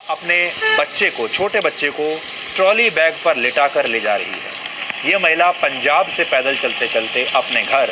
अपने बच्चे को, छोटे बच्चे को ट्रॉली बैग पर लिटाकर ले जा रही है। ये महिला पंजाब से पैदल चलते चलते अपने घर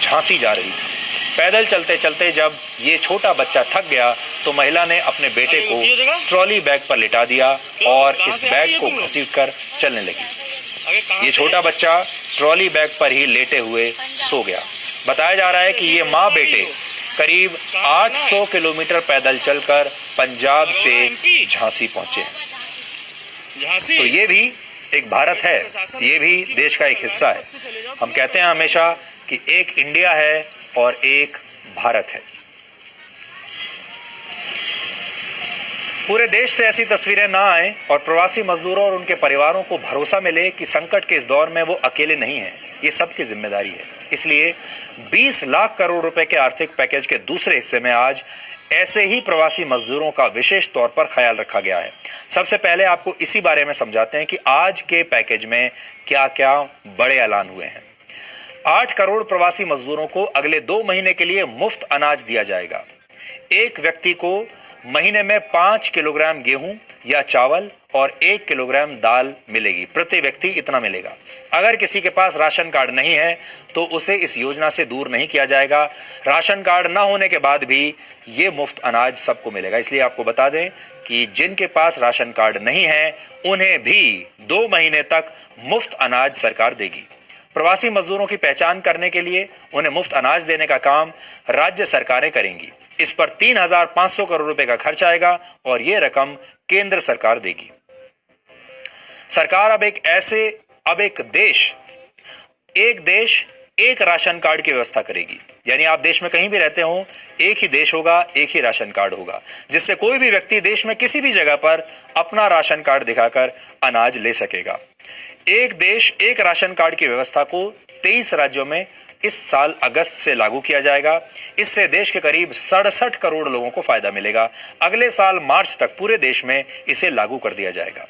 झांसी जा रही थी। पैदल चलते चलते जब ये छोटा बच्चा थक गया तो महिला ने अपने बेटे को ट्रॉली बैग पर लिटा दिया और इस बैग को घसीटकर चलने लगी। ये छोटा बच्चा ट्रॉली बैग पर ही लेटे हुए सो गया। बताया जा रहा है कि ये माँ बेटे करीब 800 किलोमीटर पैदल चलकर पंजाब से झांसी पहुंचे हैं। तो ये भी एक भारत है, ये भी देश का एक हिस्सा है। हम कहते हैं हमेशा कि एक इंडिया है और एक भारत है। पूरे देश से ऐसी तस्वीरें ना आए और प्रवासी मजदूरों और उनके परिवारों को भरोसा मिले कि संकट के इस दौर में वो अकेले नहीं हैं, ये सबकी जिम्मेदारी है। इसलिए 20 लाख करोड़ रुपए के आर्थिक पैकेज के दूसरे हिस्से में आज ऐसे ही प्रवासी मजदूरों का विशेष तौर पर ख्याल रखा गया है। सबसे पहले आपको इसी बारे में समझाते हैं कि आज के पैकेज में क्या क्या बड़े ऐलान हुए हैं। 8 करोड़ प्रवासी मजदूरों को अगले 2 महीने के लिए मुफ्त अनाज दिया जाएगा। एक व्यक्ति को महीने में 5 किलोग्राम गेहूं या चावल और 1 किलोग्राम दाल मिलेगी। प्रति व्यक्ति इतना मिलेगा। अगर किसी के पास राशन कार्ड नहीं है तो उसे इस योजना से दूर नहीं किया जाएगा। राशन कार्ड ना होने के बाद भी ये मुफ्त अनाज सबको मिलेगा। इसलिए आपको बता दें कि जिनके पास राशन कार्ड नहीं है उन्हें भी 2 महीने तक मुफ्त अनाज सरकार देगी। प्रवासी मजदूरों की पहचान करने के लिए उन्हें मुफ्त अनाज देने का काम राज्य सरकारें करेंगी। इस पर 3,500 करोड़ रुपए का खर्च आएगा और यह रकम केंद्र सरकार देगी। सरकार अब एक देश एक राशन कार्ड की व्यवस्था करेगी। यानी आप देश में कहीं भी रहते हो, एक ही देश होगा, एक ही राशन कार्ड होगा, जिससे कोई भी व्यक्ति देश में किसी भी जगह पर अपना राशन कार्ड दिखाकर अनाज ले सकेगा। एक देश एक राशन कार्ड की व्यवस्था को 23 राज्यों में इस साल अगस्त से लागू किया जाएगा। इससे देश के करीब 67 करोड़ लोगों को फायदा मिलेगा। अगले साल मार्च तक पूरे देश में इसे लागू कर दिया जाएगा।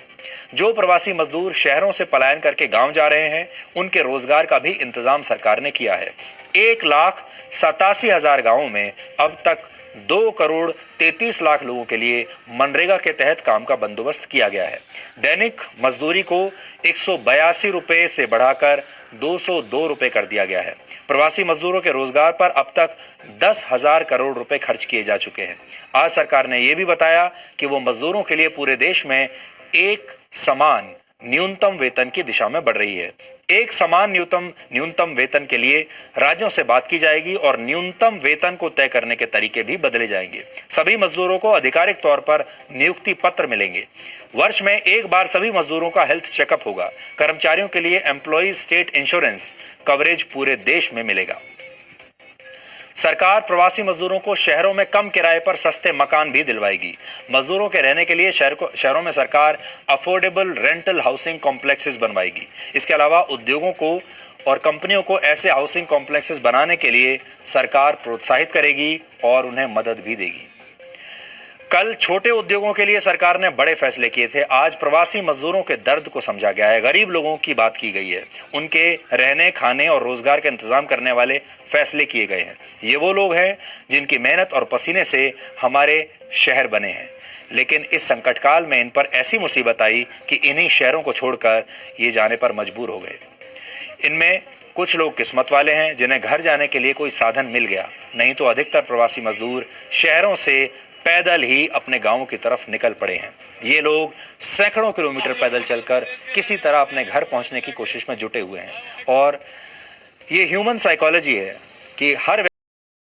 जो प्रवासी मजदूर शहरों से पलायन करके गांव जा रहे हैं, उनके रोजगार का भी इंतजाम सरकार ने किया है। 1,87,000 गांवों में अब तक 2 करोड़ 33 लाख लोगों के लिए मनरेगा के तहत काम का बंदोबस्त किया गया है। दैनिक मजदूरी को 182 रुपए से बढ़ाकर 202 रुपए कर दिया गया है। प्रवासी मजदूरों के रोजगार पर अब तक 10,000 करोड़ रुपए खर्च किए जा चुके हैं। आज सरकार ने यह भी बताया कि वो मजदूरों के लिए पूरे देश में एक समान न्यूनतम वेतन की दिशा में बढ़ रही है। एक समान न्यूनतम वेतन के लिए राज्यों से बात की जाएगी और न्यूनतम वेतन को तय करने के तरीके भी बदले जाएंगे। सभी मजदूरों को आधिकारिक तौर पर नियुक्ति पत्र मिलेंगे। वर्ष में एक बार सभी मजदूरों का हेल्थ चेकअप होगा। कर्मचारियों के लिए एम्प्लॉय स्टेट इंश्योरेंस कवरेज पूरे देश में मिलेगा। सरकार प्रवासी मजदूरों को शहरों में कम किराए पर सस्ते मकान भी दिलवाएगी। मजदूरों के रहने के लिए शहरों में सरकार अफोर्डेबल रेंटल हाउसिंग कॉम्प्लेक्सेस बनवाएगी। इसके अलावा उद्योगों को और कंपनियों को ऐसे हाउसिंग कॉम्प्लेक्सेस बनाने के लिए सरकार प्रोत्साहित करेगी और उन्हें मदद भी देगी। कल छोटे उद्योगों के लिए सरकार ने बड़े फैसले किए थे। आज प्रवासी मजदूरों के दर्द को समझा गया है। गरीब लोगों की बात की गई है। उनके रहने, खाने और रोजगार का इंतजाम करने वाले फैसले किए गए हैं। ये वो लोग हैं जिनकी मेहनत और पसीने से हमारे शहर बने हैं। लेकिन इस संकट काल में इन पर ऐसी मुसीबत आई कि इन्हीं शहरों को छोड़कर ये जाने पर मजबूर हो गए। इनमें कुछ लोग किस्मत वाले हैं जिन्हें घर जाने के लिए कोई साधन मिल गया, नहीं तो अधिकतर प्रवासी मजदूर शहरों से पैदल ही अपने गांवों की तरफ निकल पड़े हैं। ये लोग सैकड़ों किलोमीटर पैदल चलकर किसी तरह अपने घर पहुंचने की कोशिश में जुटे हुए हैं। और ये ह्यूमन साइकोलॉजी है कि हर